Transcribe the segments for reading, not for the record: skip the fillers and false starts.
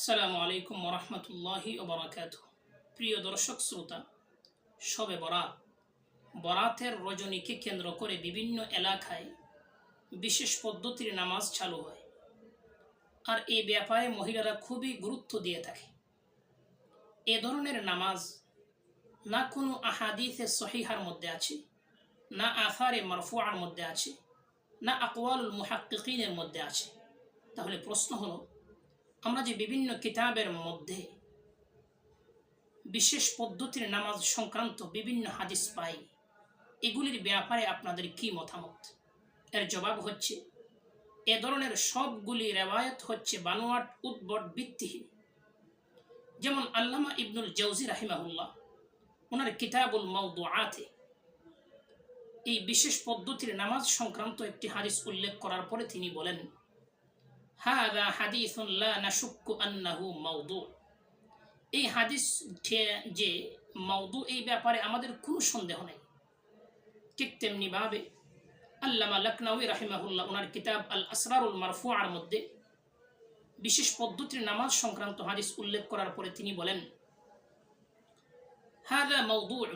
আসসালামু আলাইকুম ওরহমতুল্লাহি ওবরাকাতুহু। প্রিয় দর্শক শ্রোতা, শবে বরাত, বরাতের রজনীকে কেন্দ্র করে বিভিন্ন এলাকায় বিশেষ পদ্ধতির নামাজ চালু হয়, আর এই ব্যাপারে মহিলারা খুবই গুরুত্ব দিয়ে থাকে। এ ধরনের নামাজ না কোনো আহাদিসে সহিহার মধ্যে আছে, না আসারে মারফুআর মধ্যে আছে, না আকওয়ালুল মুহাক্কিকিনের মধ্যে আছে। তাহলে প্রশ্ন হলো, আমরা যে বিভিন্ন কিতাবের মধ্যে বিশেষ পদ্ধতির নামাজ সংক্রান্ত বিভিন্ন হাদিস পাই, এগুলির ব্যাপারে আপনাদের কি মতামত? এর জবাব হচ্ছে, এ ধরনের সবগুলি রেওয়ায়ত হচ্ছে বানোয়াট, উদ্ভট, ভিত্তিহীন। যেমন আল্লামা ইবনুল জাওজি রাহিমাহুল্লাহ ওনার কিতাবুল মাওদুআতে এই বিশেষ পদ্ধতির নামাজ সংক্রান্ত একটি হাদিস উল্লেখ করার পরে তিনি বলেন, হাযা হাদিসুন লা নাশুক্কু আন্নাহু মাওদু। এই হাদিস যে মাওদু, এই ব্যাপারে আমাদের কোনো সন্দেহ নেই। ঠিক তেমনিভাবে আল্লামা লখনউই রাহিমাহুল্লাহ ওনার কিতাব আল আসরারুল মারফুআর মধ্যে বিশেষ পদ্ধতির নামাজ সংক্রান্ত হাদিস উল্লেখ করার পরে তিনি বলেন, হাযা মাওদুউন,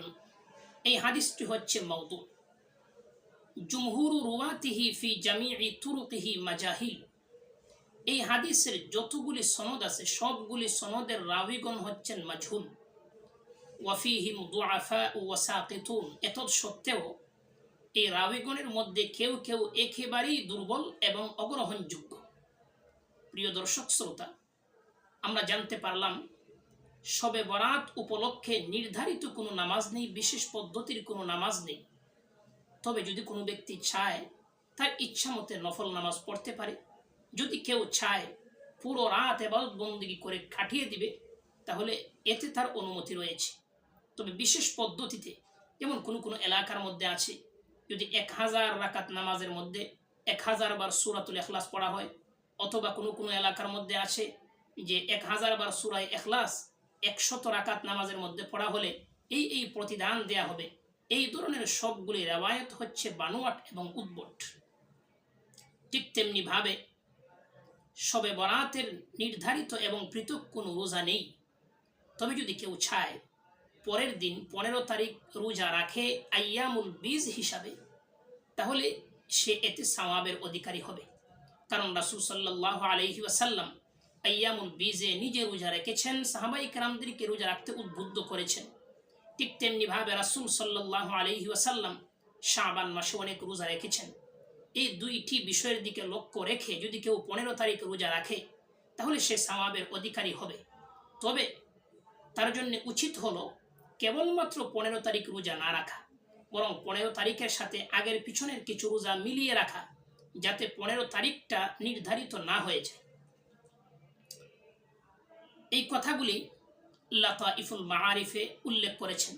এই হাদিসটি হচ্ছে মাওদু। জুমহুরু রুওয়াতিহি ফি জামিঈ তুরুকিহি মাজাহিল। এই হাদিসের যতগুলি সনদ আছে, সবগুলি সনদের রাবিগণ হচ্ছেন মাজহুল। ওয়াফিহিম দুআফা ওয়া সাকিতুন। এতদ সত্ত্বেও এই রাবিগণের মধ্যে কেউ কেউ একেবারেই দুর্বল এবং অগ্রহণযোগ্য। প্রিয় দর্শক শ্রোতা, আমরা জানতে পারলাম শবে বরাত উপলক্ষে নির্ধারিত কোনো নামাজ নেই, বিশেষ পদ্ধতির কোনো নামাজ নেই। তবে যদি কোনো ব্যক্তি চায়, তার ইচ্ছা মতে নফল নামাজ পড়তে পারে। যদি কেউ চায় পুরো রাত ইবাদত বন্দেগী করে কাটিয়ে দিবে, তাহলে এতে তার অনুমতি রয়েছে। তবে বিশেষ পদ্ধতিতে, যেমন কোনো কোনো এলাকার মধ্যে আছে, যদি 1000 রাকাত নামাজের মধ্যে 1000 বার সূরাতুল ইখলাস পড়া হয়, অথবা কোনো কোনো এলাকার মধ্যে আছে যে 1000 বার সূরা ইখলাস 100 রাকাত নামাজের মধ্যে পড়া হলে এই প্রতিদান দেয়া হবে। এই ধরনের সবগুলি রেওয়ায়ত হচ্ছে বানোয়াট এবং উদ্ভট। ঠিক তেমনি ভাবে শবে বরাতের নির্ধারিত এবং পৃথক কোনো রোজা নেই। তবে যদি কেউ চায় পরের দিন 15 তারিখ রোজা রাখে আইয়ামুল বীজ হিসাবে, তাহলে সে এতে সওয়াবের অধিকারী হবে। কারণ রাসূল সাল্লাল্লাহু আলাইহি ওয়াসাল্লাম আইয়ামুল বীজে নিজে রোজা রেখেছেন, সাহাবায়ে কেরামদেরকে রোজা রাখতে উদ্বুদ্ধ করেছেন। ঠিক তেমনি ভাবে রাসূল সাল্লাল্লাহু আলাইহি ওয়াসাল্লাম শাবান মাসে অনেক রোজা রেখেছেন। এই দুইটি বিষয়ের দিকে লক্ষ্য রেখে যদি কেউ 15 তারিখ রোজা রাখে, তাহলে সে সওয়াবের অধিকারী হবে। তবে তার জন্য উচিত হলো কেবলমাত্র 15 তারিখ রোজা না রাখা, বরং 15 তারিখের সাথে আগের পিছনের কিছু রোজা মিলিয়ে রাখা, যাতে 15 তারিখটা নির্ধারিত না হয়ে যায়। এই কথাগুলি লাতাইফুল মাআরিফে উল্লেখ করেছেন।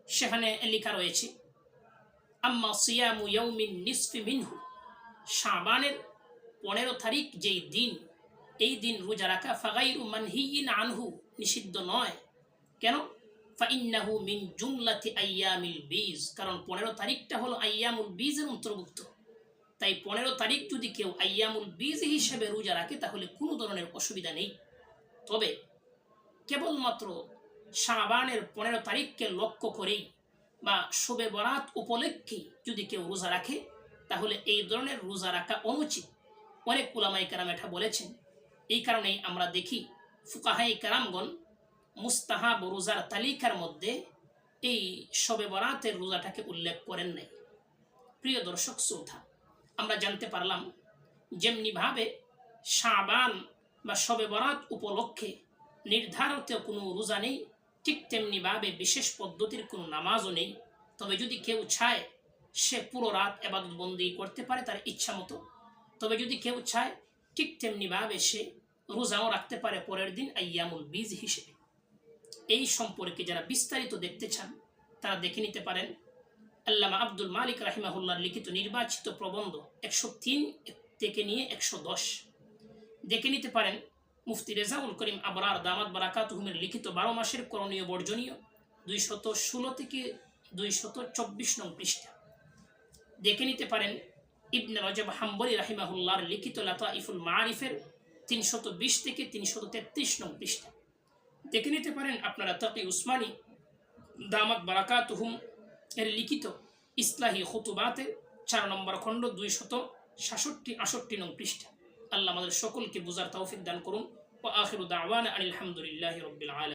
সেখানে লেখা রয়েছে, আম্মা সিয়ামু ইয়াউমিন নিসফি মিনহু, শাবানের 15 তারিখ যেই দিন, এই দিন রোজা রাখা ফাগাইরু মানহিয়িন আনহু, নিষিদ্ধ নয়। কেন? ফাইন্নাহু মিন জুমলাতি আইয়ামিল বীজ, কারণ 15 তারিখটা হলো আইয়ামুল বীজের অন্তর্ভুক্ত। তাই 15 তারিখ যদি কেউ আইয়ামুল বীজ হিসেবে রোজা রাখে, তাহলে কোনো ধরনের অসুবিধা নেই। তবে কেবলমাত্র শাবানের 15 তারিখকে লক্ষ্য করেই বা শবে বরাত উপলক্ষে যদি কেউ রোজা রাখে, তাহলে এই ধরনের রোজা রাখা অনুচিত। অনেক উলামায়ে কেরাম এটা বলেছেন। এই কারণেই আমরা দেখি ফুকাহায়ে কেরামগণ মুস্তাহাব রোজার তালিকার মধ্যে এই শবে বরাতের রোজাটাকে উল্লেখ করেন নাই। প্রিয় দর্শক শ্রোতা, আমরা জানতে পারলাম যেমনিভাবে শাবান বা শবে বরাত উপলক্ষে নির্ধারিত কোনো রোজা নেই, ঠিক তেমনিভাবে বিশেষ পদ্ধতির কোনো নামাজও নেই। তবে যদি কেউ চায়, সে পুরো রাত ইবাদত বন্দেগী করতে পারে তার ইচ্ছা মতো। তবে যদি কেউ চায়, ঠিক তেমনিভাবে সে রোজাও রাখতে পারে পরের দিন আইয়ামুল বীজ হিসেবে। এই সম্পর্কে যারা বিস্তারিত দেখতে চান, তারা দেখে নিতে পারেন আল্লামা আব্দুল মালিক রাহিমাহুল্লাহর লিখিত নির্বাচিত প্রবন্ধ 103 থেকে নিয়ে 110। দেখে নিতে পারেন মুফতি রেজাউল করিম আবরার দামাত বারাকাতুহুমের লিখিত 12 মাসের করণীয় বর্জনীয় 216 থেকে 224 নং পৃষ্ঠা। দেখে নিতে পারেন ইবনে রজব হাম্বলি রাহিমাহুল্লাহর লিখিত লাতাইফুল মাআরিফের 320 থেকে 333 নং পৃষ্ঠা। দেখে নিতে পারেন আপনারা তাকি উসমানী দামাত বারাকাতুহুম এর লিখিত ইসলাহি খুতুবাতের 4 নম্বর খণ্ড 266-68 নং পৃষ্ঠা। আল্লাহ আমাদের সকলকে বুঝার তৌফিক দান করুন। ওয়া আখিরু দাওয়ানা আনিল হামদুলিল্লাহি রাব্বিল আলামিন।